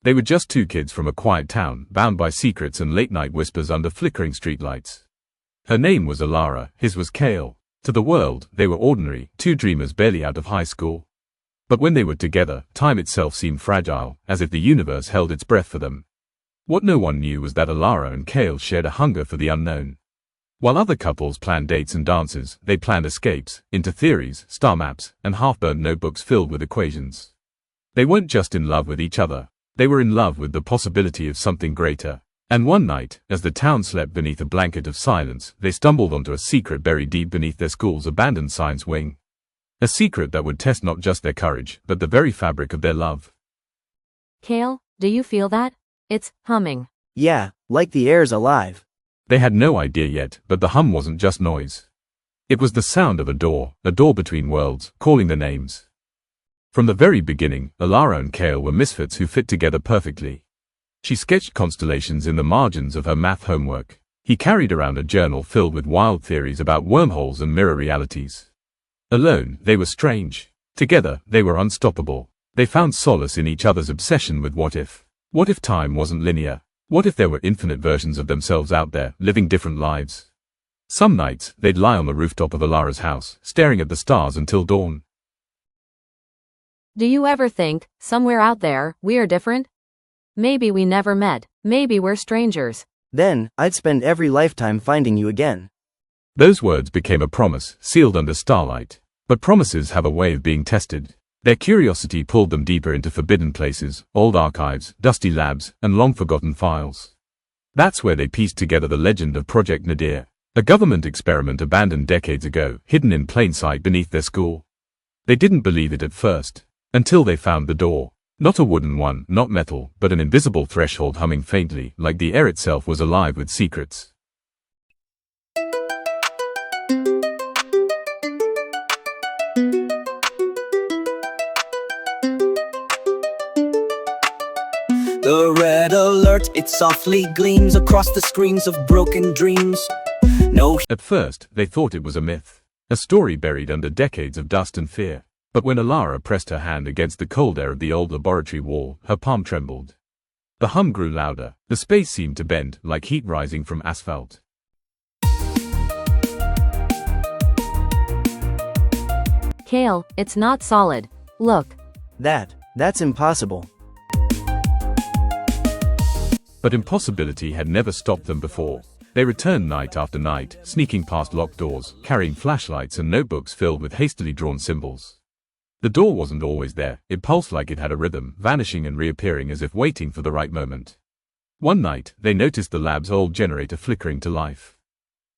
They were just two kids from a quiet town, bound by secrets and late-night whispers under flickering streetlights. Her name was Elara, his was Kael. To the world, they were ordinary, two dreamers barely out of high school. But when they were together, time itself seemed fragile, as if the universe held its breath for them. What no one knew was that Elara and Kael shared a hunger for the unknown. While other couples planned dates and dances, they planned escapes, into theories, star maps, and half-burnt notebooks filled with equations. They weren't just in love with each other. They were in love with the possibility of something greater. And one night, as the town slept beneath a blanket of silence, they stumbled onto a secret buried deep beneath their school's abandoned science wing. A secret that would test not just their courage, but the very fabric of their love. Kael, do you feel that? It's humming. Yeah, like the air's alive. They had no idea yet, but the hum wasn't just noise. It was the sound of a door between worlds, calling their names. From the very beginning, Elara and Kael were misfits who fit together perfectly. She sketched constellations in the margins of her math homework. He carried around a journal filled with wild theories about wormholes and mirror realities. Alone, they were strange. Together, they were unstoppable. They found solace in each other's obsession with what if. What if time wasn't linear? What if there were infinite versions of themselves out there, living different lives? Some nights, they'd lie on the rooftop of Elara's house, staring at the stars until dawn. Do you ever think, somewhere out there, we are different? Maybe we never met. Maybe we're strangers. Then, I'd spend every lifetime finding you again. Those words became a promise, sealed under starlight. But promises have a way of being tested. Their curiosity pulled them deeper into forbidden places, old archives, dusty labs, and long-forgotten files. That's where they pieced together the legend of Project Nadir, a government experiment abandoned decades ago, hidden in plain sight beneath their school. They didn't believe it at first, until they found the door. Not a wooden one, not metal, but an invisible threshold humming faintly, like the air itself was alive with secrets. The red alert, it softly gleams across the screens of broken dreams. At first, they thought it was a myth, a story buried under decades of dust and fear. But when Elara pressed her hand against the cold air of the old laboratory wall, her palm trembled. The hum grew louder. The space seemed to bend, like heat rising from asphalt. Kael, it's not solid. Look. That's impossible. But impossibility had never stopped them before. They returned night after night, sneaking past locked doors, carrying flashlights and notebooks filled with hastily drawn symbols. The door wasn't always there. It pulsed like it had a rhythm, vanishing and reappearing as if waiting for the right moment. One night, they noticed the lab's old generator flickering to life.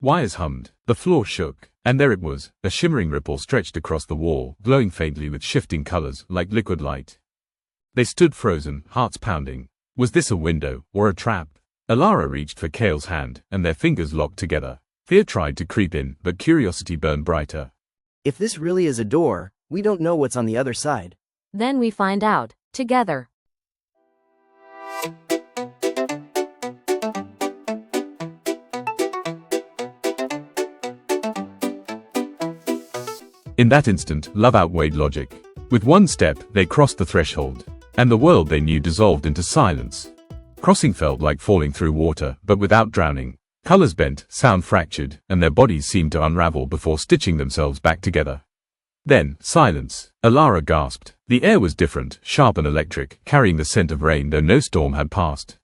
Wires hummed, the floor shook, and there it was, a shimmering ripple stretched across the wall, glowing faintly with shifting colors, like liquid light. They stood frozen, hearts pounding. Was this a window, or a trap? Elara reached for Kael's hand, and their fingers locked together. Fear tried to creep in, but curiosity burned brighter. If this really is a door, we don't know what's on the other side. Then we find out, together. In that instant, love outweighed logic. With one step, they crossed the threshold, and the world they knew dissolved into silence. Crossing felt like falling through water, but without drowning. Colors bent, sound fractured, and their bodies seemed to unravel before stitching themselves back together. Then, silence. Elara gasped. The air was different, sharp and electric, carrying the scent of rain though no storm had passed.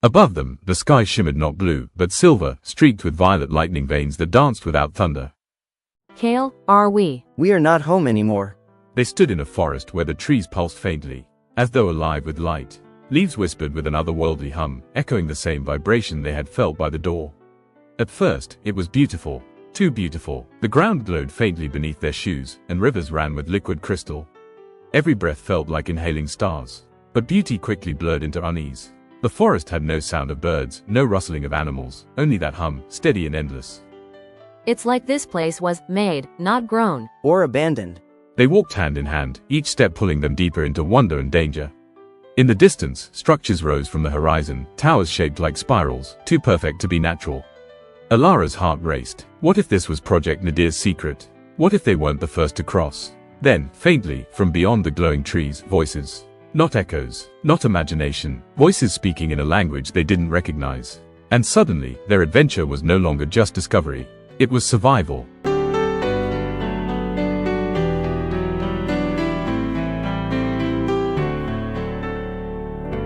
Above them, the sky shimmered not blue, but silver, streaked with violet lightning veins that danced without thunder. Kael, are we? We are not home anymore. They stood in a forest where the trees pulsed faintly, as though alive with light. Leaves whispered with an otherworldly hum, echoing the same vibration they had felt by the door. At first, it was beautiful. Too beautiful. The ground glowed faintly beneath their shoes, and rivers ran with liquid crystal. Every breath felt like inhaling stars. But beauty quickly blurred into unease. The forest had no sound of birds, no rustling of animals, only that hum, steady and endless. It's like this place was made, not grown. Or abandoned. They walked hand in hand, each step pulling them deeper into wonder and danger. In the distance, structures rose from the horizon, towers shaped like spirals, too perfect to be natural. Elara's heart raced. What if this was Project Nadir's secret? What if they weren't the first to cross? Then, faintly, from beyond the glowing trees, voices. Not echoes, not imagination, voices speaking in a language they didn't recognize. And suddenly, their adventure was no longer just discovery. It was survival.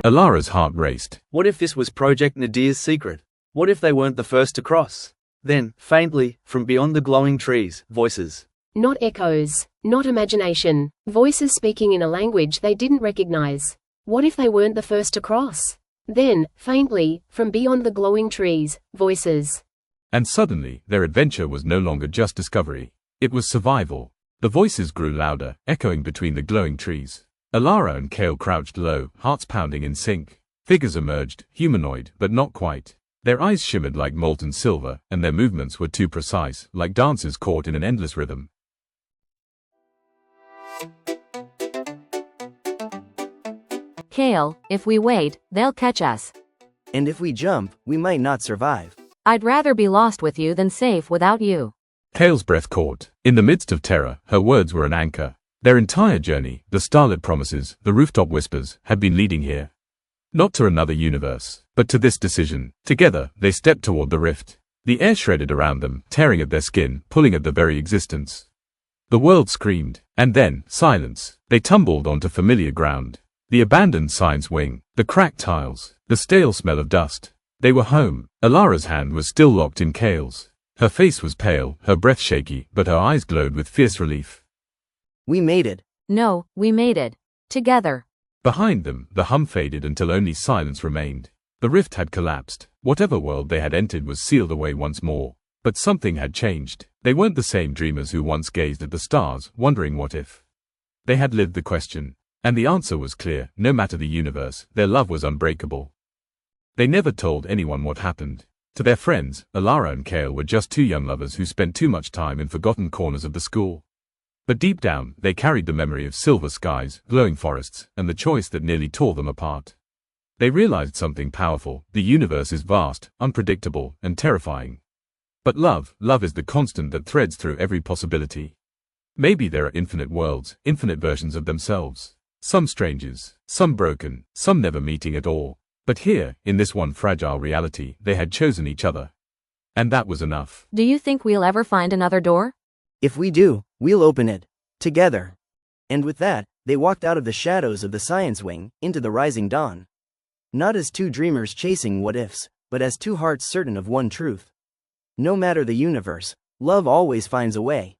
Elara's heart raced. What if this was Project Nadir's secret? What if they weren't the first to cross? Then, faintly, from beyond the glowing trees, voices. Not echoes, not imagination, voices speaking in a language they didn't recognize. What if they weren't the first to cross? Then, faintly, from beyond the glowing trees, voices. And suddenly, their adventure was no longer just discovery. It was survival. The voices grew louder, echoing between the glowing trees. Elara and Kael crouched low, hearts pounding in sync. Figures emerged, humanoid, but not quite. Their eyes shimmered like molten silver, and their movements were too precise, like dancers caught in an endless rhythm. Kael, if we wait, they'll catch us. And if we jump, we might not survive. I'd rather be lost with you than safe without you. Kael's breath caught. In the midst of terror, her words were an anchor. Their entire journey, the starlit promises, the rooftop whispers, had been leading here. Not to another universe, but to this decision. Together, they stepped toward the rift. The air shredded around them, tearing at their skin, pulling at their very existence. The world screamed, and then, silence. They tumbled onto familiar ground. The abandoned science wing, the cracked tiles, the stale smell of dust. They were home. Elara's hand was still locked in Kael's. Her face was pale, her breath shaky, but her eyes glowed with fierce relief. We made it. No, we made it. Together. Behind them, the hum faded until only silence remained. The rift had collapsed. Whatever world they had entered was sealed away once more. But something had changed. They weren't the same dreamers who once gazed at the stars, wondering what if. They had lived the question. And the answer was clear. No matter the universe, their love was unbreakable. They never told anyone what happened. To their friends, Elara and Kael were just two young lovers who spent too much time in forgotten corners of the school. But deep down, they carried the memory of silver skies, glowing forests, and the choice that nearly tore them apart. They realized something powerful. The universe is vast, unpredictable, and terrifying. But love is the constant that threads through every possibility. Maybe there are infinite worlds, infinite versions of themselves. Some strangers, some broken, some never meeting at all. But here, in this one fragile reality, they had chosen each other. And that was enough. Do you think we'll ever find another door? If we do, we'll open it. Together. And with that, they walked out of the shadows of the science wing, into the rising dawn. Not as two dreamers chasing what-ifs, but as two hearts certain of one truth. No matter the universe, love always finds a way.